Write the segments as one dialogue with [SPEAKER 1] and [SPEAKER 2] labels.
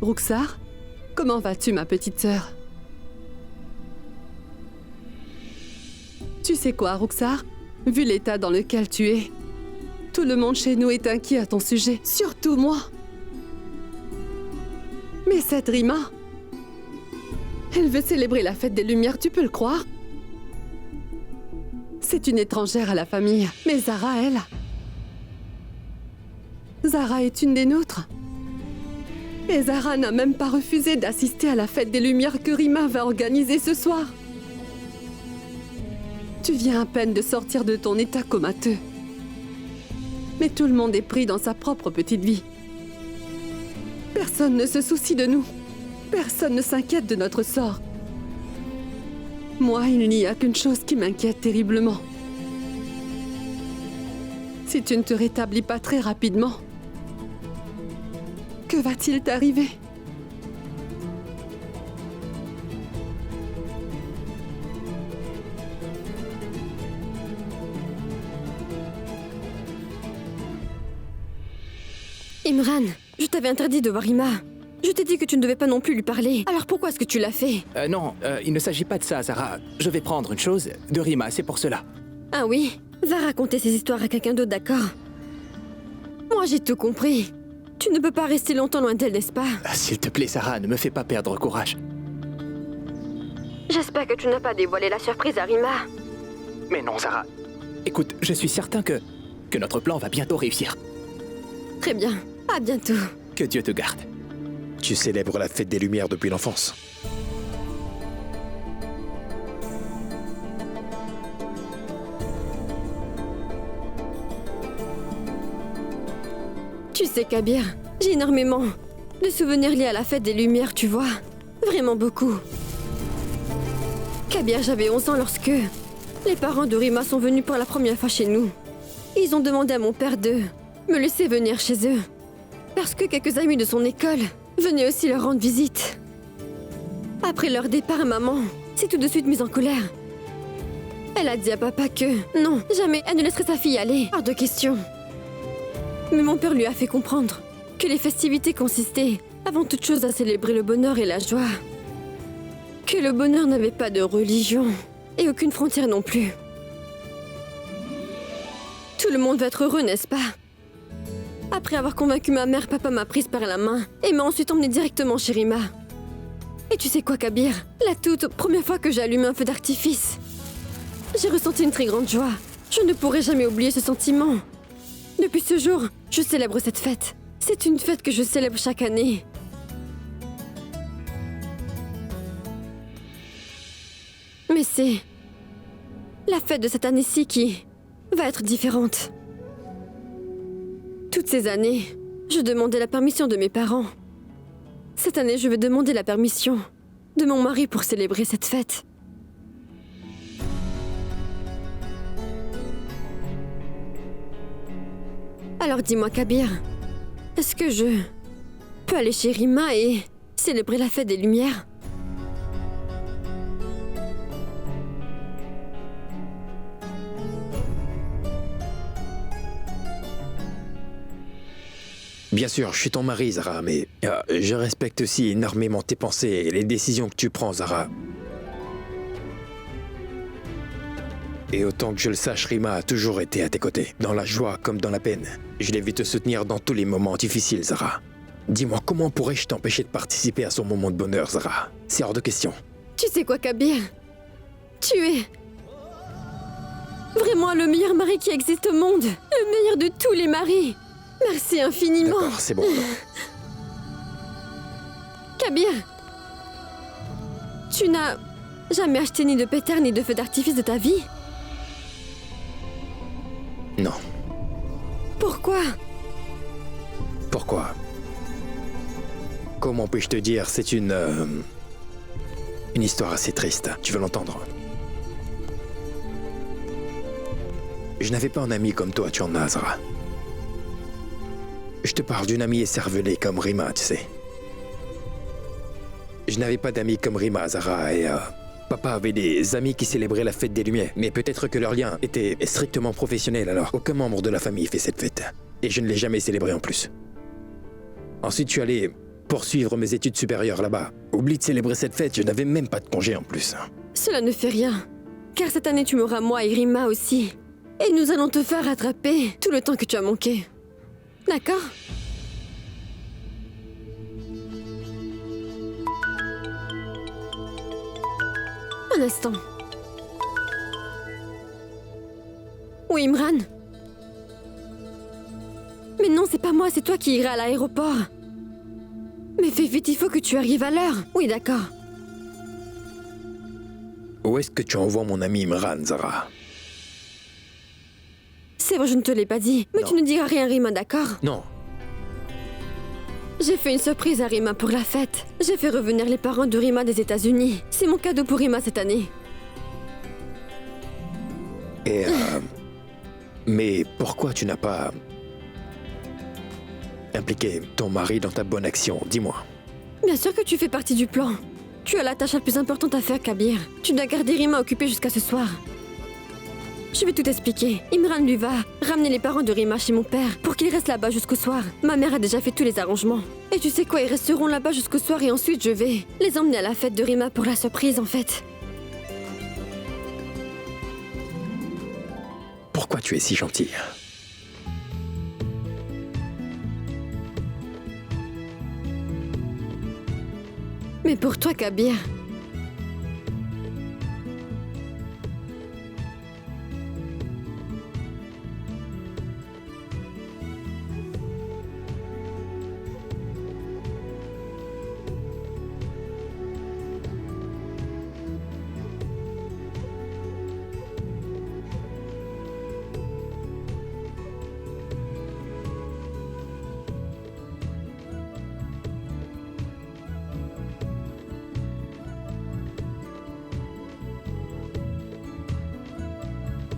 [SPEAKER 1] Ruxar, comment vas-tu, ma petite sœur? Tu sais quoi, Ruxar? Vu l'état dans lequel tu es, tout le monde chez nous est inquiet à ton sujet, surtout moi. Mais cette Rima, elle veut célébrer la fête des Lumières, tu peux le croire? C'est une étrangère à la famille, mais Zara, elle... Zara est une des nôtres. Et Zara n'a même pas refusé d'assister à la fête des Lumières que Rima va organiser ce soir. Tu viens à peine de sortir de ton état comateux. Mais tout le monde est pris dans sa propre petite vie. Personne ne se soucie de nous. Personne ne s'inquiète de notre sort. Moi, il n'y a qu'une chose qui m'inquiète terriblement. Si tu ne te rétablis pas très rapidement, que va-t-il t'arriver?
[SPEAKER 2] Imran, je t'avais interdit de voir Rima. Je t'ai dit que tu ne devais pas non plus lui parler. Alors pourquoi est-ce que tu l'as fait?
[SPEAKER 3] Non, il ne s'agit pas de ça, Zara. Je vais prendre une chose de Rima, c'est pour cela.
[SPEAKER 2] Ah oui? Va raconter ces histoires à quelqu'un d'autre, d'accord? Moi, j'ai tout compris. Tu ne peux pas rester longtemps loin d'elle, n'est-ce pas?
[SPEAKER 3] S'il te plaît, Zara, ne me fais pas perdre courage.
[SPEAKER 2] J'espère que tu n'as pas dévoilé la surprise à Rima.
[SPEAKER 3] Mais non, Zara. Écoute, je suis certain que notre plan va bientôt réussir.
[SPEAKER 2] Très bien. À bientôt.
[SPEAKER 3] Que Dieu te garde.
[SPEAKER 4] Tu célèbres la fête des Lumières depuis l'enfance.
[SPEAKER 2] Tu sais, Kabir, j'ai énormément de souvenirs liés à la fête des Lumières, tu vois. Vraiment beaucoup. Kabir, j'avais 11 ans lorsque les parents de Rima sont venus pour la première fois chez nous. Ils ont demandé à mon père de me laisser venir chez eux. Parce que quelques amis de son école venaient aussi leur rendre visite. Après leur départ, maman s'est tout de suite mise en colère. Elle a dit à papa que non, jamais elle ne laisserait sa fille aller. Hors de question. Mais mon père lui a fait comprendre que les festivités consistaient avant toute chose à célébrer le bonheur et la joie. Que le bonheur n'avait pas de religion et aucune frontière non plus. Tout le monde va être heureux, n'est-ce pas? Après avoir convaincu ma mère, papa m'a prise par la main et m'a ensuite emmenée directement chez Rima. Et tu sais quoi, Kabir? La toute première fois que j'ai allumé un feu d'artifice, j'ai ressenti une très grande joie. Je ne pourrai jamais oublier ce sentiment. Depuis ce jour, je célèbre cette fête. C'est une fête que je célèbre chaque année. Mais c'est la fête de cette année-ci qui va être différente. Toutes ces années, je demandais la permission de mes parents. Cette année, je vais demander la permission de mon mari pour célébrer cette fête. Alors dis-moi, Kabir, est-ce que je peux aller chez Rima et célébrer la fête des Lumières?
[SPEAKER 4] Bien sûr, je suis ton mari, Zara, mais je respecte aussi énormément tes pensées et les décisions que tu prends, Zara. Et autant que je le sache, Rima a toujours été à tes côtés, dans la joie comme dans la peine. Je l'ai vu te soutenir dans tous les moments difficiles, Zara. Dis-moi, comment pourrais-je t'empêcher de participer à son moment de bonheur, Zara? C'est hors de question.
[SPEAKER 2] Tu sais quoi, Kabir? Tu es vraiment le meilleur mari qui existe au monde. Le meilleur de tous les maris. Merci infiniment.
[SPEAKER 4] D'accord, c'est bon.
[SPEAKER 2] Kabir, tu n'as jamais acheté ni de pétard ni de feu d'artifice de ta vie?
[SPEAKER 4] Non.
[SPEAKER 2] Pourquoi?
[SPEAKER 4] Pourquoi? Comment puis-je te dire? C'est une histoire assez triste. Tu veux l'entendre? Je n'avais pas un ami comme toi, tu en as, Zara. Je te parle d'une amie écervelée comme Rima, tu sais. Je n'avais pas d'amis comme Rima, Zara, et papa avait des amis qui célébraient la fête des Lumières. Mais peut-être que leur lien était strictement professionnel, alors aucun membre de la famille fait cette fête. Et je ne l'ai jamais célébrée en plus. Ensuite, je suis allé poursuivre mes études supérieures là-bas. Oublie de célébrer cette fête, je n'avais même pas de congé en plus.
[SPEAKER 2] Cela ne fait rien. Car cette année, tu m'auras moi et Rima aussi. Et nous allons te faire rattraper tout le temps que tu as manqué. D'accord? Un instant. Oui, Imran. Mais non, c'est pas moi, c'est toi qui iras à l'aéroport. Mais fais vite, il faut que tu arrives à l'heure. Oui, d'accord.
[SPEAKER 4] Où est-ce que tu envoies mon ami Imran, Zara?
[SPEAKER 2] C'est vrai, je ne te l'ai pas dit. Mais
[SPEAKER 4] Non.
[SPEAKER 2] tu ne diras rien à Rima, d'accord?
[SPEAKER 4] Non.
[SPEAKER 2] J'ai fait une surprise à Rima pour la fête. J'ai fait revenir les parents de Rima des États-Unis. C'est mon cadeau pour Rima cette année.
[SPEAKER 4] Et mais pourquoi tu n'as pas impliqué ton mari dans ta bonne action? Dis-moi.
[SPEAKER 2] Bien sûr que tu fais partie du plan. Tu as la tâche la plus importante à faire, Kabir. Tu dois garder Rima occupée jusqu'à ce soir. Je vais tout expliquer. Imran lui va ramener les parents de Rima chez mon père pour qu'ils restent là-bas jusqu'au soir. Ma mère a déjà fait tous les arrangements. Et tu sais quoi, ils resteront là-bas jusqu'au soir et ensuite je vais les emmener à la fête de Rima pour la surprise en fait.
[SPEAKER 4] Pourquoi tu es si gentil?
[SPEAKER 2] Mais pour toi, Kabir,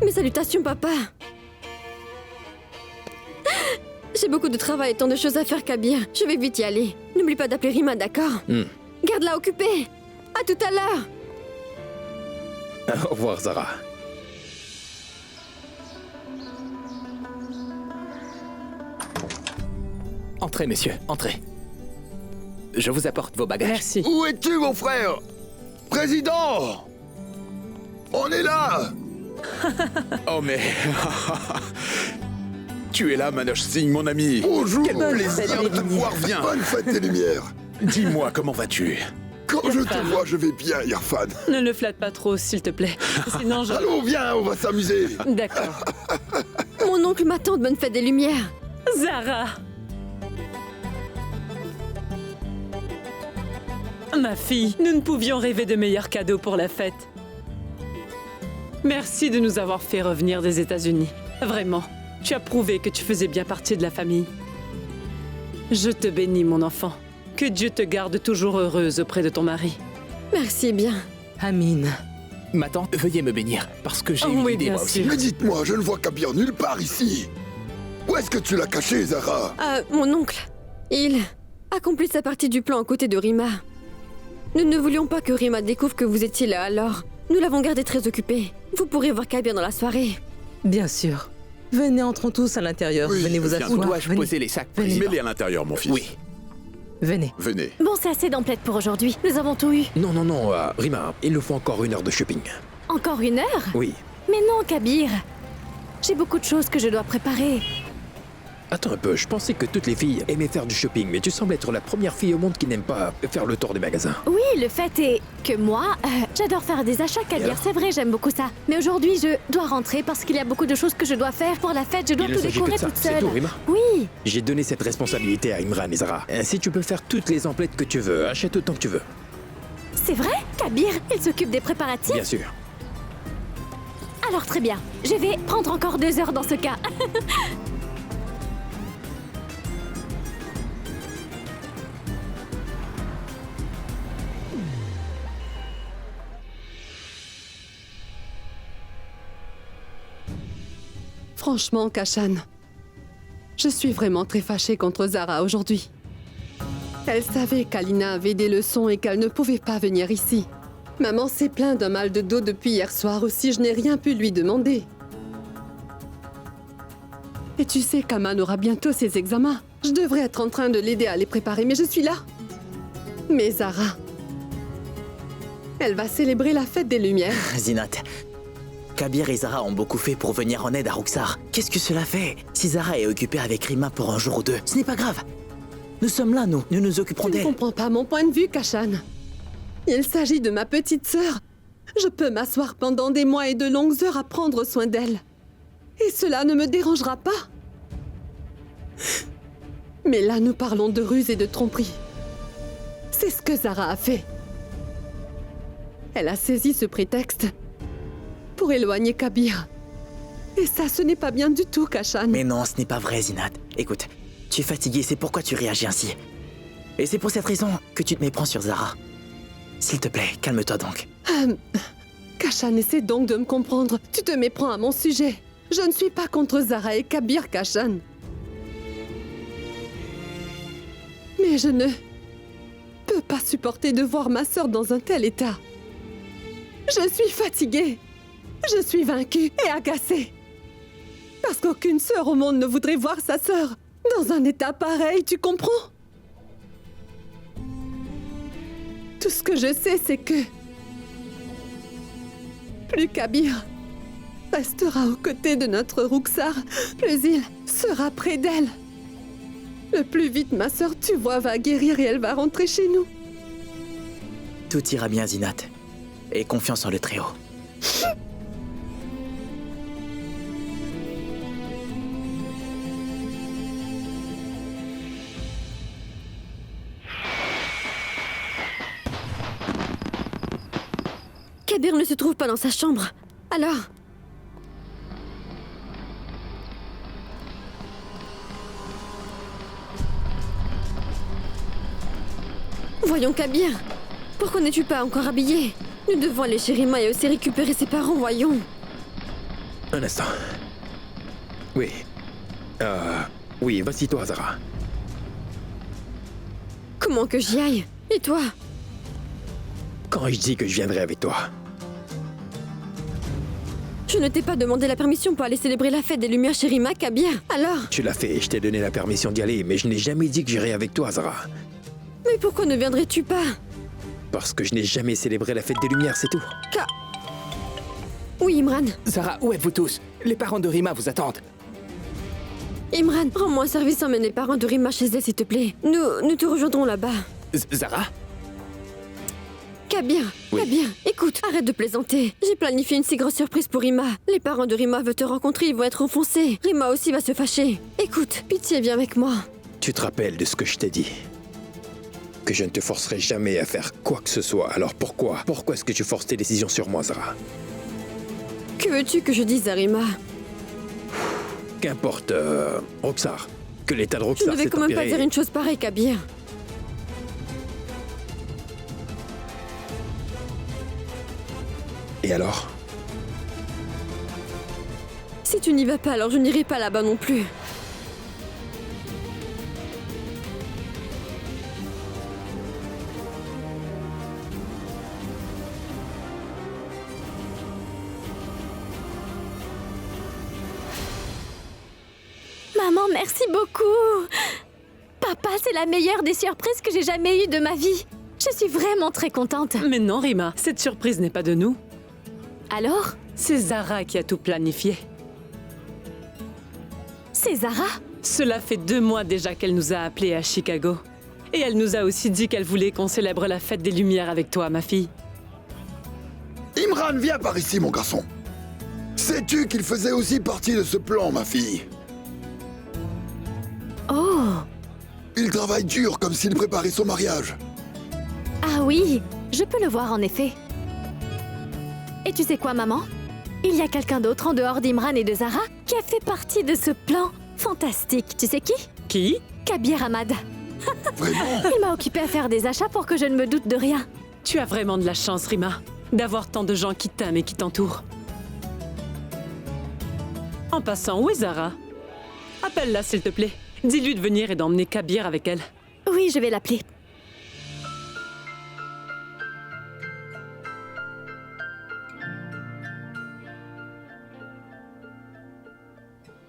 [SPEAKER 2] mes salutations, papa. J'ai beaucoup de travail et tant de choses à faire, Kabir. Je vais vite y aller. N'oublie pas d'appeler Rima, d'accord? Garde-la occupée. À tout à l'heure.
[SPEAKER 4] Au revoir, Zara.
[SPEAKER 3] Entrez, messieurs, entrez. Je vous apporte vos bagages.
[SPEAKER 5] Merci.
[SPEAKER 6] Où es-tu, mon frère? Président! On est là!
[SPEAKER 5] Oh mais... Tu es là, Manoj Singh, mon ami.
[SPEAKER 6] Bonjour!
[SPEAKER 5] Quel plaisir de te voir, viens.
[SPEAKER 6] Bonne fête des Lumières!
[SPEAKER 5] Dis-moi, comment vas-tu?
[SPEAKER 6] Quand je te vois, je vais bien, Irfan.
[SPEAKER 7] Ne le flatte pas trop, s'il te plaît. Sinon, je...
[SPEAKER 6] Allons, viens, on va s'amuser!
[SPEAKER 7] D'accord.
[SPEAKER 2] Mon oncle m'attend de bonne fête des Lumières.
[SPEAKER 7] Zara! Ma fille, nous ne pouvions rêver de meilleurs cadeaux pour la fête. Merci de nous avoir fait revenir des États-Unis. Vraiment, tu as prouvé que tu faisais bien partie de la famille. Je te bénis, mon enfant. Que Dieu te garde toujours heureuse auprès de ton mari.
[SPEAKER 2] Merci bien.
[SPEAKER 7] Amine.
[SPEAKER 3] Ma tante, veuillez me bénir, parce que j'ai une
[SPEAKER 7] Oui,
[SPEAKER 3] idée,
[SPEAKER 7] bien
[SPEAKER 3] moi aussi.
[SPEAKER 7] sûr.
[SPEAKER 6] Mais dites-moi, je ne vois Kabir nulle part ici! Où est-ce que tu l'as caché, Zara?
[SPEAKER 2] Mon oncle, il accomplit sa partie du plan aux côtés de Rima. Nous ne voulions pas que Rima découvre que vous étiez là, alors nous l'avons gardé très occupé. Vous pourrez voir Kabir dans la soirée.
[SPEAKER 8] Bien sûr. Venez, entrons tous à l'intérieur.
[SPEAKER 6] Oui,
[SPEAKER 8] Venez vous
[SPEAKER 6] viens.
[SPEAKER 8] asseoir.
[SPEAKER 3] Où dois-je
[SPEAKER 8] Venez.
[SPEAKER 3] poser les sacs,
[SPEAKER 8] Venez.
[SPEAKER 3] président?
[SPEAKER 5] Mets-les à l'intérieur, mon fils.
[SPEAKER 3] Oui.
[SPEAKER 8] Venez.
[SPEAKER 5] Venez.
[SPEAKER 9] Bon, c'est assez d'emplettes pour aujourd'hui. Nous avons tout eu.
[SPEAKER 4] Non, Rima, il nous faut encore 1 heure de shopping.
[SPEAKER 9] Encore 1 heure?
[SPEAKER 4] Oui.
[SPEAKER 9] Mais non, Kabir. J'ai beaucoup de choses que je dois préparer.
[SPEAKER 4] Attends un peu, je pensais que toutes les filles aimaient faire du shopping, mais tu sembles être la première fille au monde qui n'aime pas faire le tour des magasins.
[SPEAKER 9] Oui, le fait est que moi, j'adore faire des achats, Kabir.
[SPEAKER 4] alors
[SPEAKER 9] C'est vrai, j'aime beaucoup ça. Mais aujourd'hui, je dois rentrer parce qu'il y a beaucoup de choses que je dois faire pour la fête. Je dois
[SPEAKER 4] Il ne
[SPEAKER 9] tout
[SPEAKER 4] s'agit que
[SPEAKER 9] décorer
[SPEAKER 4] de ça,
[SPEAKER 9] toute
[SPEAKER 4] c'est
[SPEAKER 9] seule.
[SPEAKER 4] tout, Rima.
[SPEAKER 9] Oui,
[SPEAKER 4] J'ai donné cette responsabilité à Imran et Zara. Ainsi, tu peux faire toutes les emplettes que tu veux, achète autant que tu veux.
[SPEAKER 9] c'est vrai, Kabir, il s'occupe des préparatifs.
[SPEAKER 4] Bien sûr.
[SPEAKER 9] Alors très bien, je vais prendre encore 2 heures dans ce cas.
[SPEAKER 1] Franchement, Kashan, je suis vraiment très fâchée contre Zara aujourd'hui. Elle savait qu'Alina avait des leçons et qu'elle ne pouvait pas venir ici. Maman s'est plaint d'un mal de dos depuis hier soir aussi, je n'ai rien pu lui demander. Et tu sais qu'Aman aura bientôt ses examens. Je devrais être en train de l'aider à les préparer, mais je suis là. Mais Zara, elle va célébrer la fête des Lumières.
[SPEAKER 10] Zinat, Kabir et Zara ont beaucoup fait pour venir en aide à Roxar. Qu'est-ce que cela fait? Si Zara est occupée avec Rima pour un jour ou deux, ce n'est pas grave. Nous sommes là, nous nous occuperons
[SPEAKER 1] Tu ne
[SPEAKER 10] d'elle.
[SPEAKER 1] comprends pas mon point de vue, Kashan. Il s'agit de ma petite sœur. Je peux m'asseoir pendant des mois et de longues heures à prendre soin d'elle. Et cela ne me dérangera pas. Mais là, nous parlons de ruse et de tromperie. C'est ce que Zara a fait. Elle a saisi ce prétexte pour éloigner Kabir. Et ça, ce n'est pas bien du tout, Kashan.
[SPEAKER 10] Mais non, ce n'est pas vrai, Zinat. Écoute, tu es fatiguée, c'est pourquoi tu réagis ainsi. Et c'est pour cette raison que tu te méprends sur Zara. S'il te plaît, calme-toi donc.
[SPEAKER 1] Kashan, essaie donc de me comprendre. Tu te méprends à mon sujet. Je ne suis pas contre Zara et Kabir, Kashan. Mais je ne peux pas supporter de voir ma sœur dans un tel état. Je suis fatiguée. Je suis vaincue et agacée. Parce qu'aucune sœur au monde ne voudrait voir sa sœur dans un état pareil, tu comprends? Tout ce que je sais, c'est que plus Kabir restera aux côtés de notre Roxar, plus il sera près d'elle. Le plus vite ma sœur, tu vois, va guérir et elle va rentrer chez nous.
[SPEAKER 10] Tout ira bien, Zinat. Et confiance en le Très-Haut.
[SPEAKER 2] Kabir ne se trouve pas dans sa chambre. Alors? Voyons, Kabir. Pourquoi n'es-tu pas encore habillé? Nous devons aller chez Rima et aussi récupérer ses parents, voyons.
[SPEAKER 4] Un instant. Oui. Oui, vas-y toi, Zara.
[SPEAKER 2] Comment que j'y aille? Et toi?
[SPEAKER 4] Quand je dis que je viendrai avec toi,
[SPEAKER 2] Je ne t'ai pas demandé la permission pour aller célébrer la fête des Lumières chez Rima, Kabir. Alors?
[SPEAKER 4] tu l'as fait, je t'ai donné la permission d'y aller, mais je n'ai jamais dit que j'irais avec toi, Zara.
[SPEAKER 2] Mais pourquoi ne viendrais-tu pas?
[SPEAKER 4] Parce que je n'ai jamais célébré la fête des Lumières, c'est tout.
[SPEAKER 2] Oui, Imran.
[SPEAKER 3] Zara, où êtes-vous tous? Les parents de Rima vous attendent.
[SPEAKER 2] Imran, rends-moi un service, emmène les parents de Rima chez elle, s'il te plaît. Nous te rejoindrons là-bas.
[SPEAKER 3] Zara?
[SPEAKER 2] Kabir,
[SPEAKER 4] Oui.
[SPEAKER 2] Kabir, écoute, arrête de plaisanter. J'ai planifié une si grosse surprise pour Rima. Les parents de Rima veulent te rencontrer, ils vont être enfoncés. Rima aussi va se fâcher. Écoute, pitié, viens avec moi.
[SPEAKER 4] Tu te rappelles de ce que je t'ai dit? Que je ne te forcerai jamais à faire quoi que ce soit. Alors pourquoi? Pourquoi est-ce que tu forces tes décisions sur moi, Zara?
[SPEAKER 2] Que veux-tu que je dise à Rima?
[SPEAKER 4] Qu'importe, Roxar. Que l'état de
[SPEAKER 2] Je
[SPEAKER 4] Roxar
[SPEAKER 2] ne vais
[SPEAKER 4] s'est
[SPEAKER 2] quand même pas
[SPEAKER 4] empiré.
[SPEAKER 2] faire une chose pareille, Kabir.
[SPEAKER 4] Et alors?
[SPEAKER 2] Si tu n'y vas pas, alors je n'irai pas là-bas non plus.
[SPEAKER 9] Maman, merci beaucoup. Papa, c'est la meilleure des surprises que j'ai jamais eues de ma vie. Je suis vraiment très contente.
[SPEAKER 7] Mais non, Rima, cette surprise n'est pas de nous.
[SPEAKER 9] Alors,
[SPEAKER 7] C'est Zara qui a tout planifié.
[SPEAKER 9] c'est Zara?
[SPEAKER 7] Cela fait 2 mois déjà qu'elle nous a appelés à Chicago. Et elle nous a aussi dit qu'elle voulait qu'on célèbre la fête des Lumières avec toi, ma fille.
[SPEAKER 6] Imran, viens par ici, mon garçon. Sais-tu qu'il faisait aussi partie de ce plan, ma fille?
[SPEAKER 9] Oh,
[SPEAKER 6] Il travaille dur comme s'il préparait son mariage.
[SPEAKER 9] ah oui, je peux le voir en effet. Et tu sais quoi, maman? Il y a quelqu'un d'autre en dehors d'Imran et de Zara qui a fait partie de ce plan fantastique. Tu sais qui?
[SPEAKER 7] Qui?
[SPEAKER 9] Kabir Ahmad.
[SPEAKER 6] Vraiment?
[SPEAKER 9] Il m'a occupé à faire des achats pour que je ne me doute de rien.
[SPEAKER 7] Tu as vraiment de la chance, Rima, d'avoir tant de gens qui t'aiment et qui t'entourent. En passant, où est Zara? Appelle-la, s'il te plaît. Dis-lui de venir et d'emmener Kabir avec elle.
[SPEAKER 9] Oui, je vais l'appeler.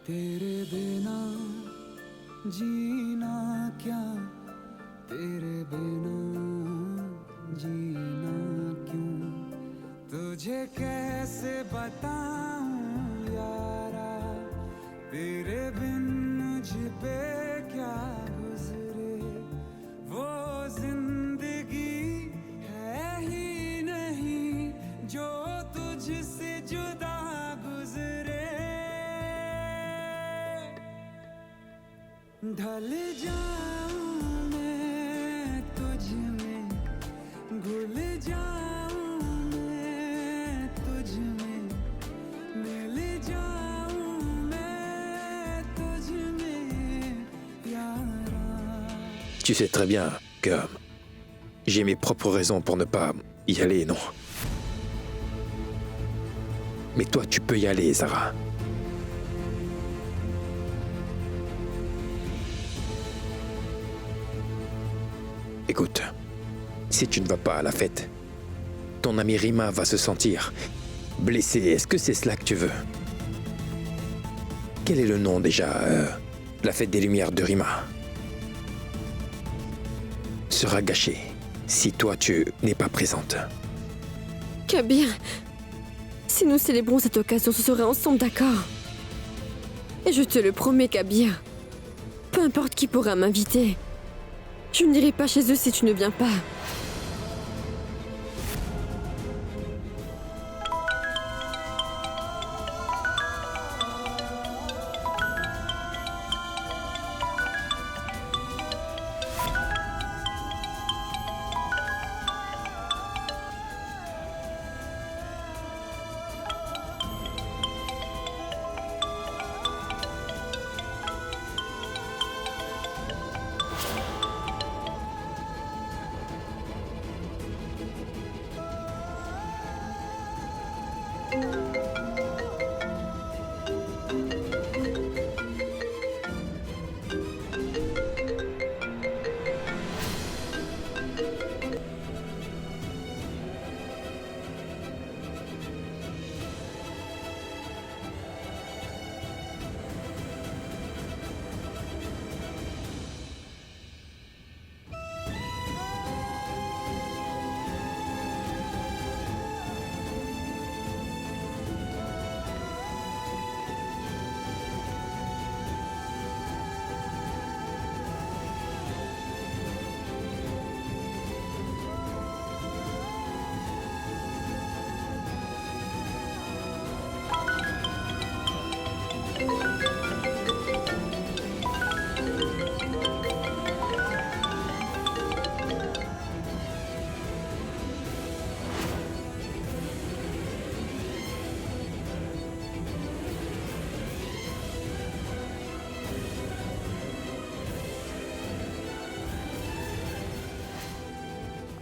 [SPEAKER 11] तेरे बिना जीना क्या तेरे बिना तुझे कैसे बताऊं यारा तेरे बिन मुझ पे क्या गुजरे वो जिंदगी है ही नहीं जो तुझसे जुदा गुजरे ढल जाऊं मैं तुझ में घुल जाऊं मैं तुझ में मिल जाऊं मैं तुझ में यारा.
[SPEAKER 4] Tu sais très bien que j'ai mes propres raisons pour ne pas y aller, non? Mais toi, tu peux y aller, Zara. Écoute, si tu ne vas pas à la fête, ton ami Rima va se sentir blessé. Est-ce que c'est cela que tu veux? Quel est le nom déjà? La fête des Lumières de Rima sera gâchée si toi tu n'es pas présente.
[SPEAKER 2] Kabir, si nous célébrons cette occasion, ce serait ensemble, d'accord? Et je te le promets, Kabir. Peu importe qui pourra m'inviter, je n'irai pas chez eux si tu ne viens pas.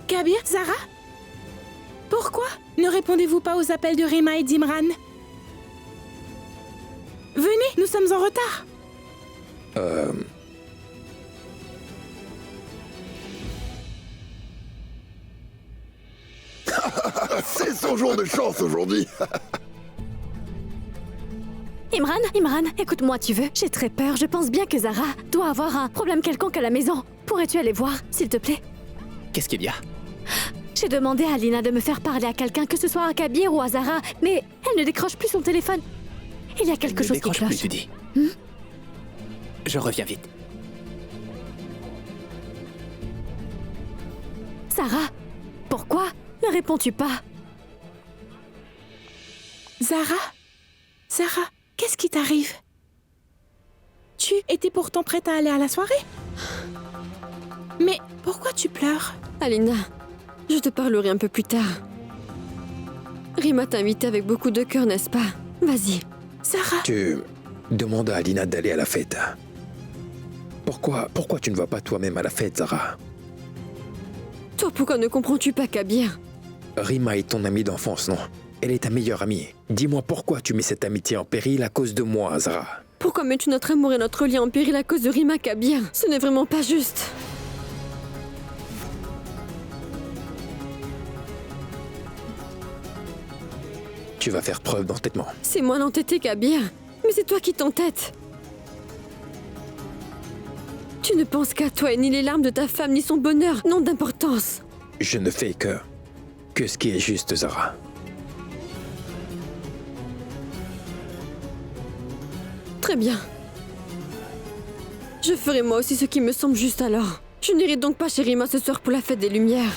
[SPEAKER 12] Kabir, Zara? Pourquoi ne répondez-vous pas aux appels de Rima et d'Imran? Venez, nous sommes en retard.
[SPEAKER 6] C'est son jour de chance aujourd'hui.
[SPEAKER 9] Imran, écoute-moi, tu veux? J'ai très peur, je pense bien que Zara doit avoir un problème quelconque à la maison. Pourrais-tu aller voir, s'il te plaît?
[SPEAKER 3] Qu'est-ce qu'il y a?
[SPEAKER 9] J'ai demandé à Lina de me faire parler à quelqu'un, que ce soit à Kabir ou à Zara, mais elle ne décroche plus son téléphone. Il y a quelque chose qui cloche.
[SPEAKER 3] Plus, tu dis. Je reviens vite.
[SPEAKER 9] Zara, pourquoi ne réponds-tu pas?
[SPEAKER 12] Zara, qu'est-ce qui t'arrive? Tu étais pourtant prête à aller à la soirée? Mais pourquoi tu pleures?
[SPEAKER 2] Alina, je te parlerai un peu plus tard. Rima t'a invité avec beaucoup de cœur, n'est-ce pas? Vas-y.
[SPEAKER 12] Zara.
[SPEAKER 4] Tu demandes à Alina d'aller à la fête. Pourquoi tu ne vas pas toi-même à la fête, Zara?
[SPEAKER 2] Toi, pourquoi ne comprends-tu pas, Kabir?
[SPEAKER 4] Rima est ton amie d'enfance, non? Elle est ta meilleure amie. Dis-moi pourquoi tu mets cette amitié en péril à cause de moi, Zara?
[SPEAKER 2] Pourquoi mets-tu notre amour et notre lien en péril à cause de Rima, Kabir? Ce n'est vraiment pas juste.
[SPEAKER 4] Tu vas faire preuve d'entêtement.
[SPEAKER 2] C'est moi l'entêté, Kabir. Mais c'est toi qui t'entêtes. Tu ne penses qu'à toi et ni les larmes de ta femme ni son bonheur n'ont d'importance.
[SPEAKER 4] Je ne fais que ce qui est juste, Zara.
[SPEAKER 2] Très bien. Je ferai moi aussi ce qui me semble juste alors. Je n'irai donc pas chez Rima ce soir pour la fête des Lumières.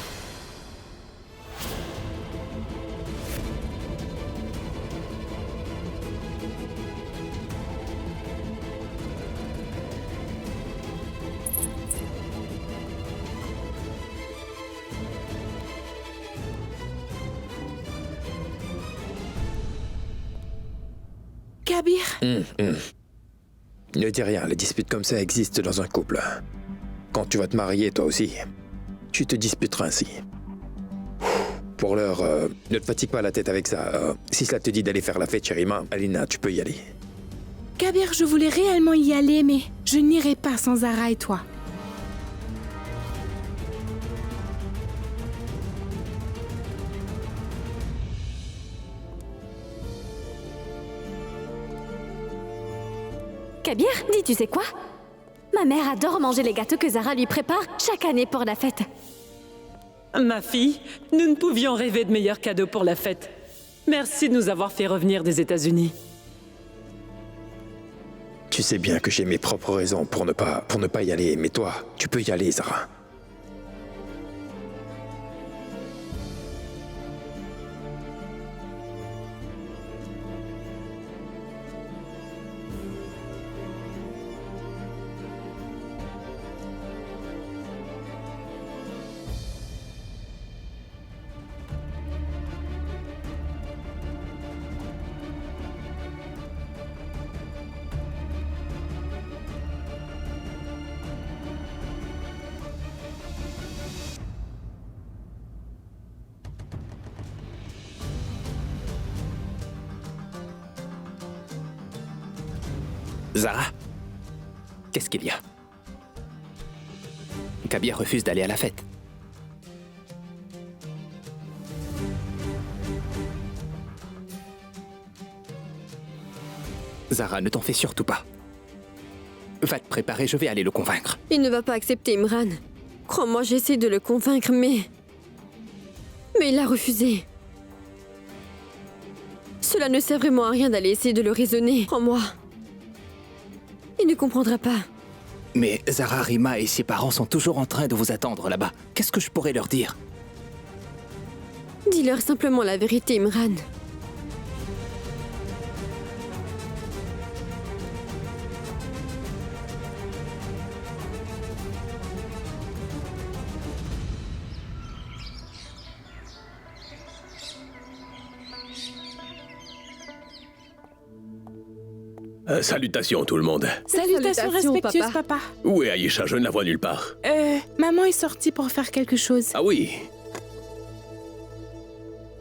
[SPEAKER 12] Kabir,
[SPEAKER 4] Ne dis rien, les disputes comme ça existent dans un couple. Quand tu vas te marier, toi aussi, tu te disputeras ainsi. Pour l'heure, ne te fatigue pas la tête avec ça. Si cela te dit d'aller faire la fête chez Rima, Alina, tu peux y aller.
[SPEAKER 12] Kabir, je voulais réellement y aller, mais je n'irai pas sans Zara et toi.
[SPEAKER 9] Kabir, dis, tu sais quoi? Ma mère adore manger les gâteaux que Zara lui prépare chaque année pour la fête.
[SPEAKER 7] Ma fille, nous ne pouvions rêver de meilleurs cadeaux pour la fête. Merci de nous avoir fait revenir des États-Unis.
[SPEAKER 4] Tu sais bien que j'ai mes propres raisons pour ne pas y aller, mais toi, tu peux y aller, Zara.
[SPEAKER 3] Zara, qu'est-ce qu'il y a? Kabir refuse d'aller à la fête. Zara, ne t'en fais surtout pas. Va te préparer, je vais aller le convaincre.
[SPEAKER 2] Il ne va pas accepter Imran. Crois-moi, j'essaie de le convaincre, mais il a refusé. Cela ne sert vraiment à rien d'aller essayer de le raisonner, crois-moi. Il ne comprendra pas.
[SPEAKER 3] Mais Zara, Rima et ses parents sont toujours en train de vous attendre là-bas. Qu'est-ce que je pourrais leur dire?
[SPEAKER 2] Dis-leur simplement la vérité, Imran.
[SPEAKER 13] Salutations tout le monde.
[SPEAKER 12] Salutations respectueuses, papa.
[SPEAKER 13] Où est Aïcha? Je ne la vois nulle part.
[SPEAKER 12] Maman est sortie pour faire quelque chose.
[SPEAKER 13] Ah oui.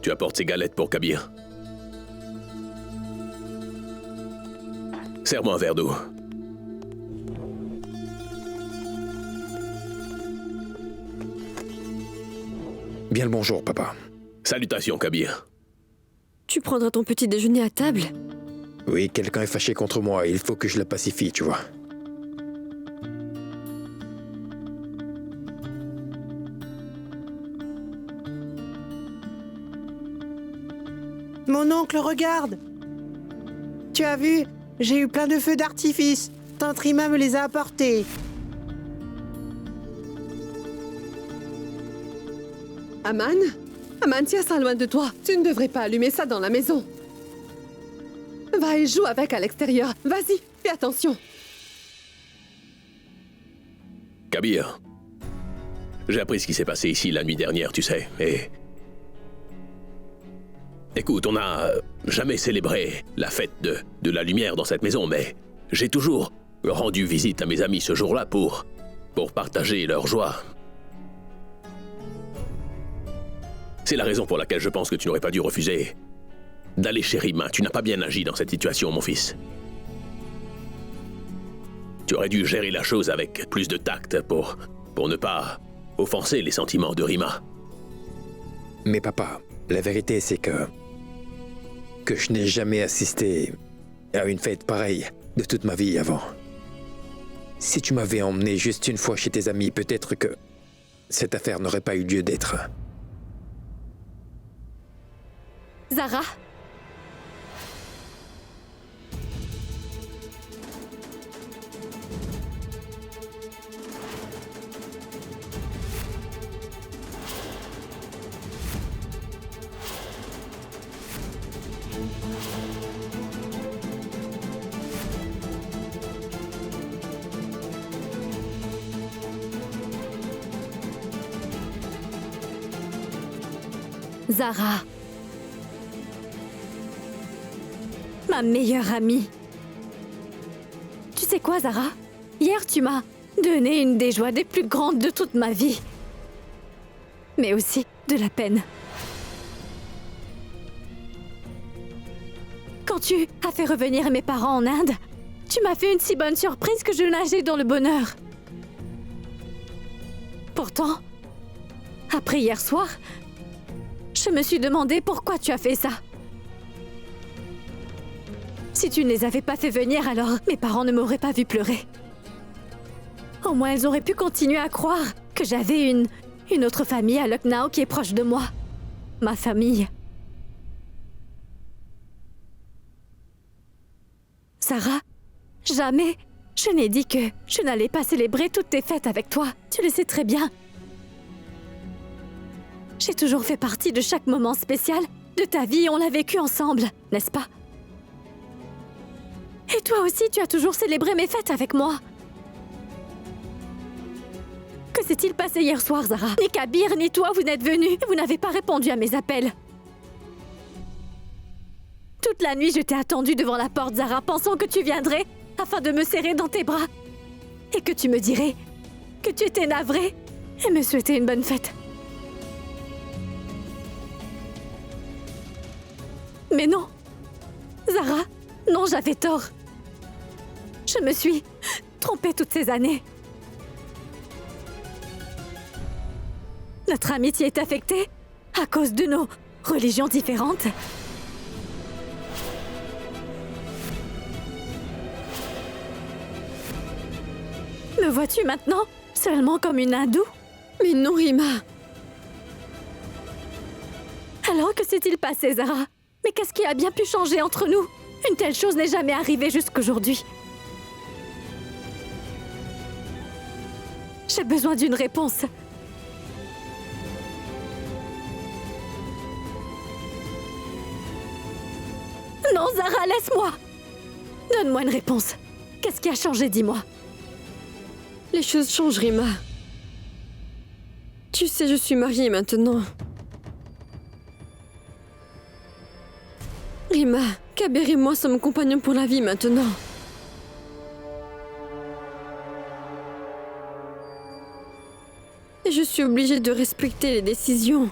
[SPEAKER 13] Tu apportes ces galettes pour Kabir. Serre-moi un verre d'eau.
[SPEAKER 4] Bien le bonjour, papa.
[SPEAKER 13] Salutations, Kabir.
[SPEAKER 2] Tu prendras ton petit déjeuner à table?
[SPEAKER 4] Oui, quelqu'un est fâché contre moi et il faut que je la pacifie, tu vois.
[SPEAKER 14] Mon oncle, regarde! Tu as vu? J'ai eu plein de feux d'artifice. Tante Rima me les a apportés.
[SPEAKER 1] Aman? Aman, tiens ça loin de toi. Tu ne devrais pas allumer ça dans la maison. Va et joue avec à l'extérieur. Vas-y, fais attention.
[SPEAKER 13] Kabir, j'ai appris ce qui s'est passé ici la nuit dernière, tu sais, et... Écoute, on n'a jamais célébré la fête de la lumière dans cette maison, mais j'ai toujours rendu visite à mes amis ce jour-là pour partager leur joie. C'est la raison pour laquelle je pense que tu n'aurais pas dû refuser d'aller chez Rima. Tu n'as pas bien agi dans cette situation, mon fils. Tu aurais dû gérer la chose avec plus de tact pour ne pas offenser les sentiments de Rima.
[SPEAKER 4] Mais papa, la vérité c'est que je n'ai jamais assisté à une fête pareille de toute ma vie avant. Si tu m'avais emmené juste une fois chez tes amis, peut-être que cette affaire n'aurait pas eu lieu d'être.
[SPEAKER 9] Zara? Zara. Ma meilleure amie. Tu sais quoi, Zara? Hier, tu m'as donné une des joies les plus grandes de toute ma vie. Mais aussi de la peine. Quand tu as fait revenir mes parents en Inde, tu m'as fait une si bonne surprise que je nageais dans le bonheur. Pourtant, après hier soir, je me suis demandé pourquoi tu as fait ça. Si tu ne les avais pas fait venir, alors mes parents ne m'auraient pas vu pleurer. Au moins, ils auraient pu continuer à croire que j'avais une autre famille à Lucknow qui est proche de moi. Ma famille. Sarah, jamais je n'ai dit que je n'allais pas célébrer toutes tes fêtes avec toi. Tu le sais très bien. J'ai toujours fait partie de chaque moment spécial de ta vie et on l'a vécu ensemble, n'est-ce pas? Et toi aussi, tu as toujours célébré mes fêtes avec moi. Que s'est-il passé hier soir, Zara? Ni Kabir, ni toi, vous n'êtes venus et vous n'avez pas répondu à mes appels. Toute la nuit, je t'ai attendu devant la porte, Zara, pensant que tu viendrais afin de me serrer dans tes bras et que tu me dirais que tu étais navrée et me souhaitais une bonne fête. Mais non, Zara, non, j'avais tort. Je me suis trompée toutes ces années. Notre amitié est affectée à cause de nos religions différentes. Me vois-tu maintenant seulement comme une hindoue?
[SPEAKER 2] Mais non, Rima.
[SPEAKER 9] Alors, que s'est-il passé, Zara? Mais qu'est-ce qui a bien pu changer entre nous? Une telle chose n'est jamais arrivée jusqu'aujourd'hui. J'ai besoin d'une réponse. Non, Zara, laisse-moi. Donne-moi une réponse. Qu'est-ce qui a changé, dis-moi?
[SPEAKER 2] Les choses changent, Rima. Tu sais, je suis mariée maintenant. Rima, Kabir et moi sommes compagnons pour la vie maintenant. Et je suis obligée de respecter les décisions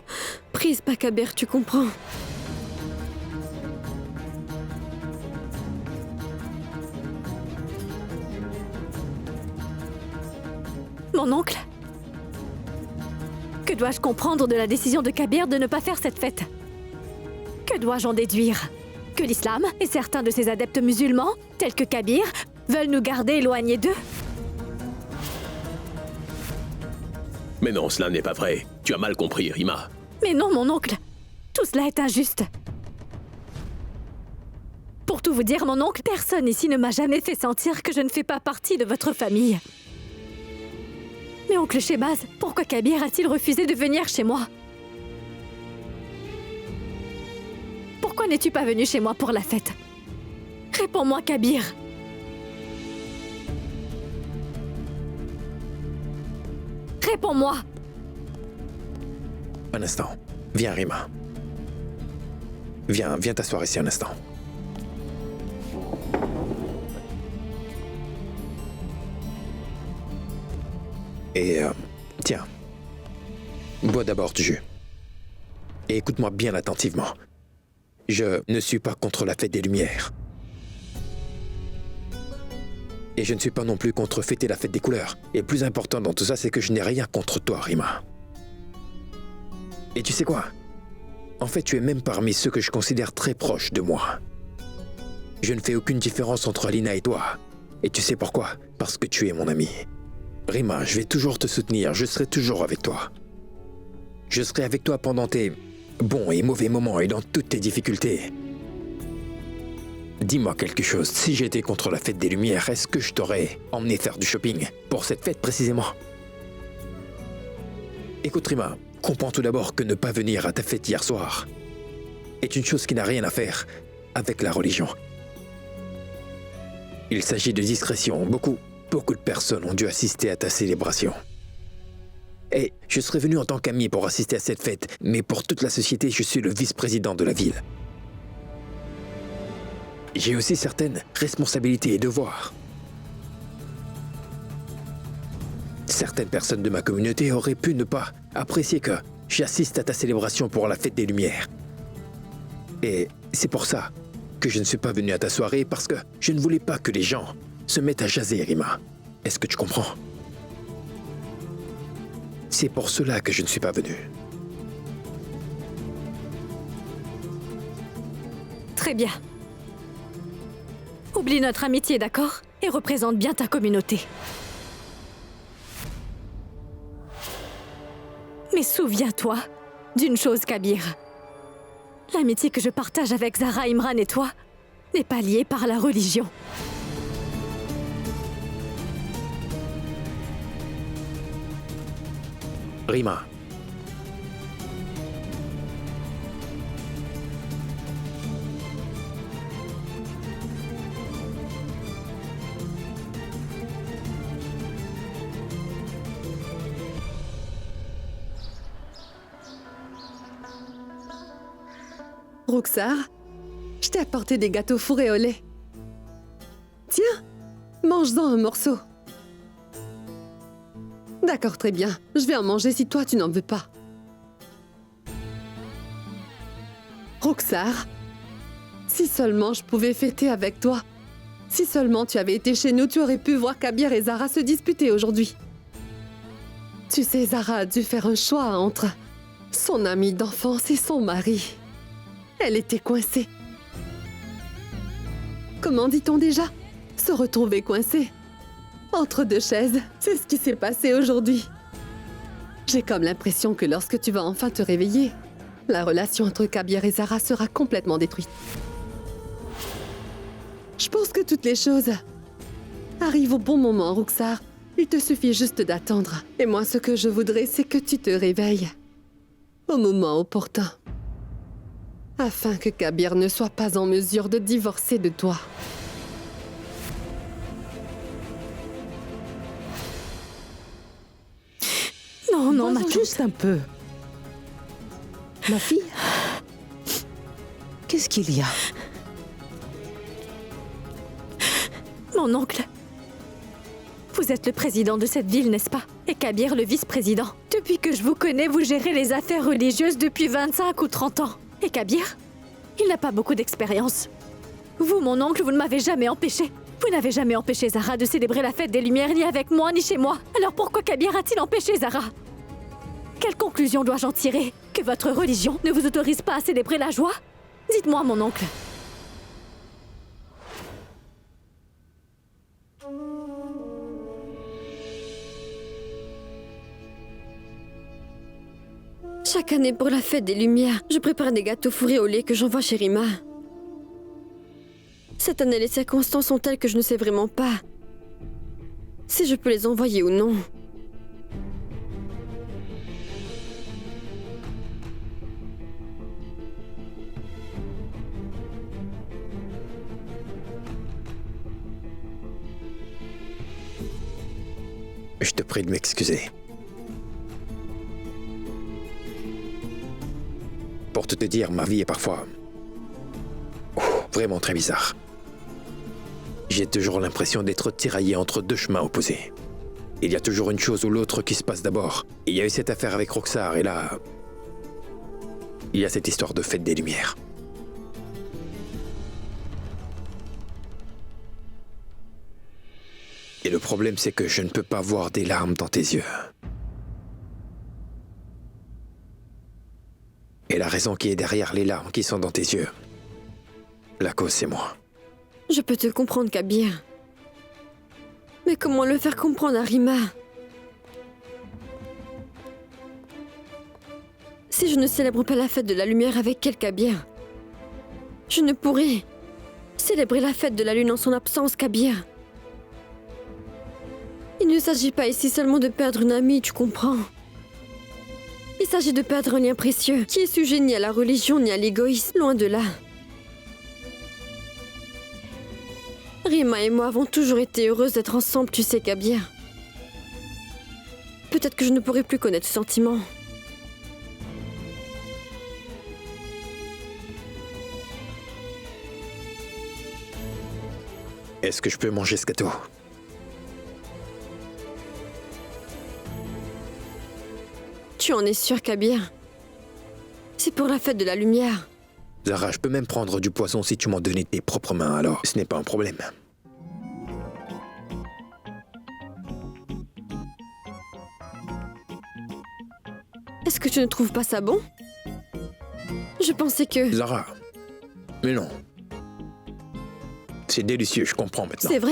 [SPEAKER 2] prises par Kabir, tu comprends?
[SPEAKER 9] Mon oncle? Que dois-je comprendre de la décision de Kabir de ne pas faire cette fête? Que dois-je en déduire? Que l'islam et certains de ses adeptes musulmans, tels que Kabir, veulent nous garder éloignés d'eux?
[SPEAKER 13] Mais non, cela n'est pas vrai. Tu as mal compris, Rima.
[SPEAKER 9] Mais non, mon oncle. Tout cela est injuste. Pour tout vous dire, mon oncle, personne ici ne m'a jamais fait sentir que je ne fais pas partie de votre famille. Mais oncle Shehbaz, pourquoi Kabir a-t-il refusé de venir chez moi? Pourquoi n'es-tu pas venu chez moi pour la fête? Réponds-moi, Kabir. Réponds-moi.
[SPEAKER 4] Un instant. Viens, Rima. Viens t'asseoir ici un instant. Et tiens, bois d'abord du jus. Et écoute-moi bien attentivement. Je ne suis pas contre la fête des Lumières. Et je ne suis pas non plus contre fêter la fête des couleurs. Et le plus important dans tout ça, c'est que je n'ai rien contre toi, Rima. Et tu sais quoi? En fait, tu es même parmi ceux que je considère très proches de moi. Je ne fais aucune différence entre Alina et toi. Et tu sais pourquoi? Parce que tu es mon ami. Rima, je vais toujours te soutenir, je serai toujours avec toi. Je serai avec toi pendant tes bons et mauvais moments et dans toutes tes difficultés. Dis-moi quelque chose, si j'étais contre la fête des Lumières, est-ce que je t'aurais emmené faire du shopping pour cette fête précisément? Écoute Rima, comprends tout d'abord que ne pas venir à ta fête hier soir est une chose qui n'a rien à faire avec la religion. Il s'agit de discrétion. Beaucoup de personnes ont dû assister à ta célébration. Et je serais venu en tant qu'ami pour assister à cette fête, mais pour toute la société, je suis le vice-président de la ville. J'ai aussi certaines responsabilités et devoirs. Certaines personnes de ma communauté auraient pu ne pas apprécier que j'assiste à ta célébration pour la fête des Lumières. Et c'est pour ça que je ne suis pas venu à ta soirée, parce que je ne voulais pas que les gens se mettent à jaser, Rima. Est-ce que tu comprends? C'est pour cela que je ne suis pas venu.
[SPEAKER 9] Très bien. Oublie notre amitié, d'accord? Et représente bien ta communauté. Mais souviens-toi d'une chose, Kabir. L'amitié que je partage avec Zara, Imran et toi n'est pas liée par la religion.
[SPEAKER 4] Rima.
[SPEAKER 1] Roxar, je t'ai apporté des gâteaux fourrés au lait. Tiens, mange-en un morceau. D'accord, très bien. Je vais en manger si toi tu n'en veux pas. Roxar, si seulement je pouvais fêter avec toi. Si seulement tu avais été chez nous, tu aurais pu voir Kabir et Zara se disputer aujourd'hui. Tu sais, Zara a dû faire un choix entre son amie d'enfance et son mari. Elle était coincée. Comment dit-on déjà? Se retrouver coincée. Entre deux chaises, c'est ce qui s'est passé aujourd'hui. J'ai comme l'impression que lorsque tu vas enfin te réveiller, la relation entre Kabir et Zara sera complètement détruite. Je pense que toutes les choses arrivent au bon moment, Roxar. Il te suffit juste d'attendre. Et moi, ce que je voudrais, c'est que tu te réveilles au moment opportun, afin que Kabir ne soit pas en mesure de divorcer de toi.
[SPEAKER 2] Non, non, ma
[SPEAKER 8] Bois-en
[SPEAKER 2] tante.
[SPEAKER 8] juste un peu. Ma fille, qu'est-ce qu'il y a?
[SPEAKER 9] Mon oncle. Vous êtes le président de cette ville, n'est-ce pas? Et Kabir, le vice-président. Depuis que je vous connais, vous gérez les affaires religieuses depuis 25 ou 30 ans. Et Kabir, il n'a pas beaucoup d'expérience. Vous, mon oncle, vous ne m'avez jamais empêché. Vous n'avez jamais empêché Zara de célébrer la fête des Lumières, ni avec moi, ni chez moi. Alors pourquoi Kabir a-t-il empêché Zara? Quelle conclusion dois-je en tirer? Que votre religion ne vous autorise pas à célébrer la joie? Dites-moi, mon oncle.
[SPEAKER 2] Chaque année pour la fête des Lumières, je prépare des gâteaux fourrés au lait que j'envoie chez Rima. Cette année, les circonstances sont telles que je ne sais vraiment pas si je peux les envoyer ou non.
[SPEAKER 4] Je te prie de m'excuser. Pour tout te dire, ma vie est parfois vraiment très bizarre. J'ai toujours l'impression d'être tiraillé entre deux chemins opposés. Il y a toujours une chose ou l'autre qui se passe d'abord. Il y a eu cette affaire avec Roxar et là, il y a cette histoire de fête des Lumières. Et le problème, c'est que je ne peux pas voir des larmes dans tes yeux. Et la raison qui est derrière les larmes qui sont dans tes yeux, la cause, c'est moi.
[SPEAKER 2] Je peux te comprendre, Kabir. Mais comment le faire comprendre à Rima? Si je ne célèbre pas la fête de la lumière avec elle, Kabir, je ne pourrai célébrer la fête de la lune en son absence, Kabir. Il ne s'agit pas ici seulement de perdre une amie, tu comprends? Il s'agit de perdre un lien précieux qui est sujet ni à la religion ni à l'égoïsme, loin de là. Rima et moi avons toujours été heureuses d'être ensemble, tu sais, Kabir. Peut-être que je ne pourrai plus connaître ce sentiment.
[SPEAKER 4] Est-ce que je peux manger ce gâteau?
[SPEAKER 2] Tu en es sûr, Kabir? C'est pour la fête de la lumière.
[SPEAKER 4] Zara, je peux même prendre du poisson si tu m'en donnais tes propres mains, alors ce n'est pas un problème.
[SPEAKER 2] Est-ce que tu ne trouves pas ça bon? Je pensais que...
[SPEAKER 4] Zara, mais non. C'est délicieux, je comprends maintenant.
[SPEAKER 2] C'est vrai?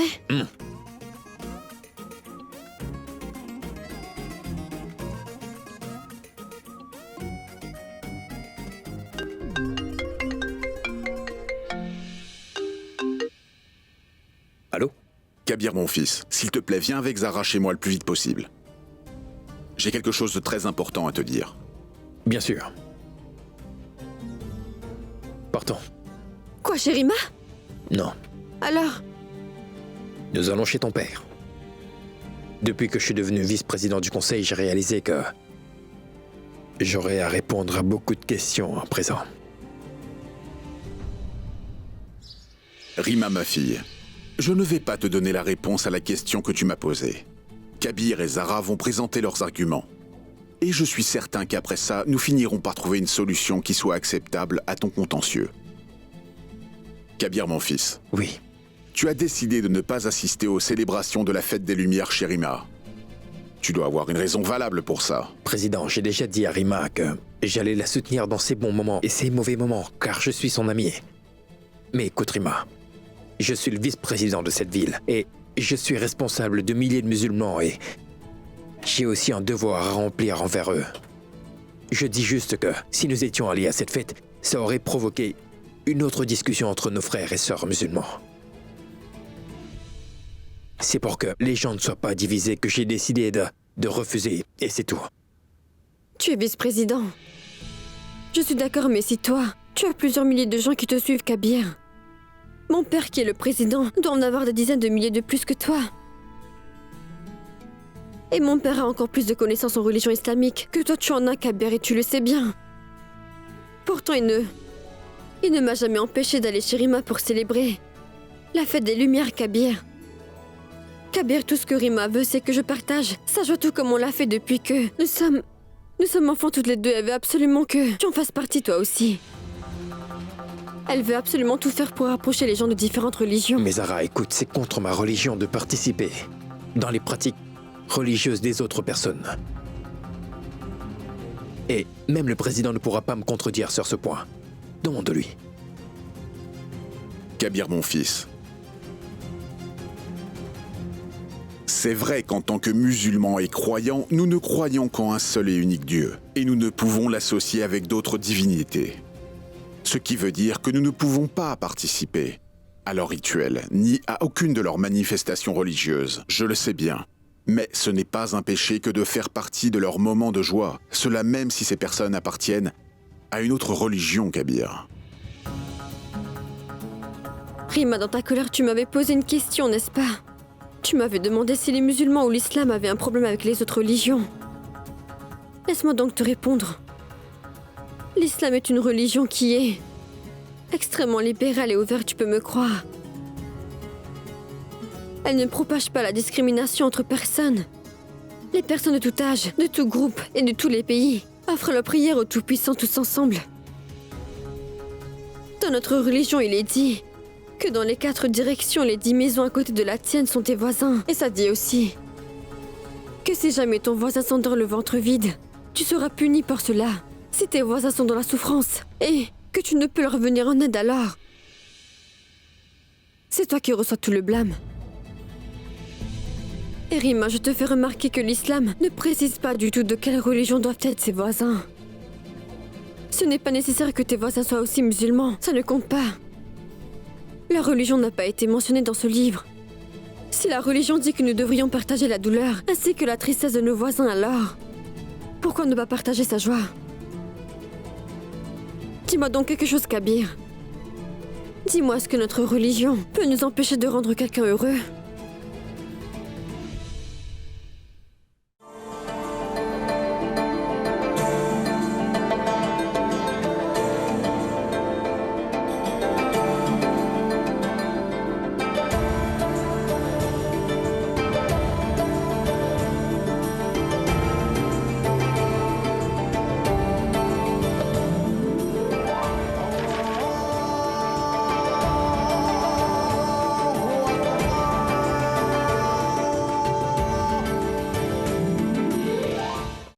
[SPEAKER 5] Allô? Kabir, mon fils, s'il te plaît, viens avec Zara chez moi le plus vite possible. J'ai quelque chose de très important à te dire.
[SPEAKER 4] Bien sûr. Partons.
[SPEAKER 2] Quoi, chez Rima?
[SPEAKER 4] Non.
[SPEAKER 2] Alors?
[SPEAKER 4] Nous allons chez ton père. Depuis que je suis devenu vice-président du conseil, j'ai réalisé que j'aurais à répondre à beaucoup de questions à présent.
[SPEAKER 5] Rima, ma fille, je ne vais pas te donner la réponse à la question que tu m'as posée. Kabir et Zara vont présenter leurs arguments. Et je suis certain qu'après ça, nous finirons par trouver une solution qui soit acceptable à ton contentieux. Kabir, mon fils.
[SPEAKER 4] Oui.
[SPEAKER 5] Tu as décidé de ne pas assister aux célébrations de la fête des Lumières chez Rima. Tu dois avoir une raison valable pour ça.
[SPEAKER 4] Président, j'ai déjà dit à Rima que j'allais la soutenir dans ses bons moments et ses mauvais moments, car je suis son ami. Mais écoute, Rima, je suis le vice-président de cette ville et je suis responsable de milliers de musulmans et j'ai aussi un devoir à remplir envers eux. Je dis juste que si nous étions allés à cette fête, ça aurait provoqué une autre discussion entre nos frères et sœurs musulmans. C'est pour que les gens ne soient pas divisés que j'ai décidé de refuser, et c'est tout.
[SPEAKER 2] Tu es vice-président. Je suis d'accord, mais si toi, tu as plusieurs milliers de gens qui te suivent, Kabir. Mon père, qui est le président, doit en avoir des dizaines de milliers de plus que toi. Et mon père a encore plus de connaissances en religion islamique que toi tu en as, Kabir, et tu le sais bien. Pourtant, il ne m'a jamais empêché d'aller chez Rima pour célébrer la fête des Lumières, Kabir. Kabir, tout ce que Rima veut, c'est que je partage sa joie tout comme on l'a fait depuis que nous sommes enfants toutes les deux. Elle veut absolument que tu en fasses partie toi aussi. Elle veut absolument tout faire pour rapprocher les gens de différentes religions.
[SPEAKER 4] Mais Zara, écoute, c'est contre ma religion de participer dans les pratiques religieuses des autres personnes. Et même le président ne pourra pas me contredire sur ce point. Demande-lui.
[SPEAKER 5] Kabir, mon fils. C'est vrai qu'en tant que musulmans et croyants, nous ne croyons qu'en un seul et unique Dieu, et nous ne pouvons l'associer avec d'autres divinités. Ce qui veut dire que nous ne pouvons pas participer à leurs rituels, ni à aucune de leurs manifestations religieuses, je le sais bien. Mais ce n'est pas un péché que de faire partie de leurs moments de joie, cela même si ces personnes appartiennent à une autre religion, Kabir.
[SPEAKER 2] Rima, dans ta colère, tu m'avais posé une question, n'est-ce pas? Tu m'avais demandé si les musulmans ou l'islam avaient un problème avec les autres religions. Laisse-moi donc te répondre. L'islam est une religion qui est extrêmement libérale et ouverte, tu peux me croire. Elle ne propage pas la discrimination entre personnes. Les personnes de tout âge, de tout groupe et de tous les pays offrent leur prière au Tout-Puissant tous ensemble. Dans notre religion, il est dit que dans les 4 directions, les 10 maisons à côté de la tienne sont tes voisins. Et ça dit aussi que si jamais ton voisin s'endort le ventre vide, tu seras puni pour cela. Si tes voisins sont dans la souffrance et que tu ne peux leur venir en aide alors, c'est toi qui reçois tout le blâme. Et Rima, je te fais remarquer que l'islam ne précise pas du tout de quelle religion doivent être ses voisins. Ce n'est pas nécessaire que tes voisins soient aussi musulmans, ça ne compte pas. La religion n'a pas été mentionnée dans ce livre. Si la religion dit que nous devrions partager la douleur ainsi que la tristesse de nos voisins, alors pourquoi ne pas partager sa joie? Dis-moi donc quelque chose, Kabir. Dis-moi ce que notre religion peut nous empêcher de rendre quelqu'un heureux.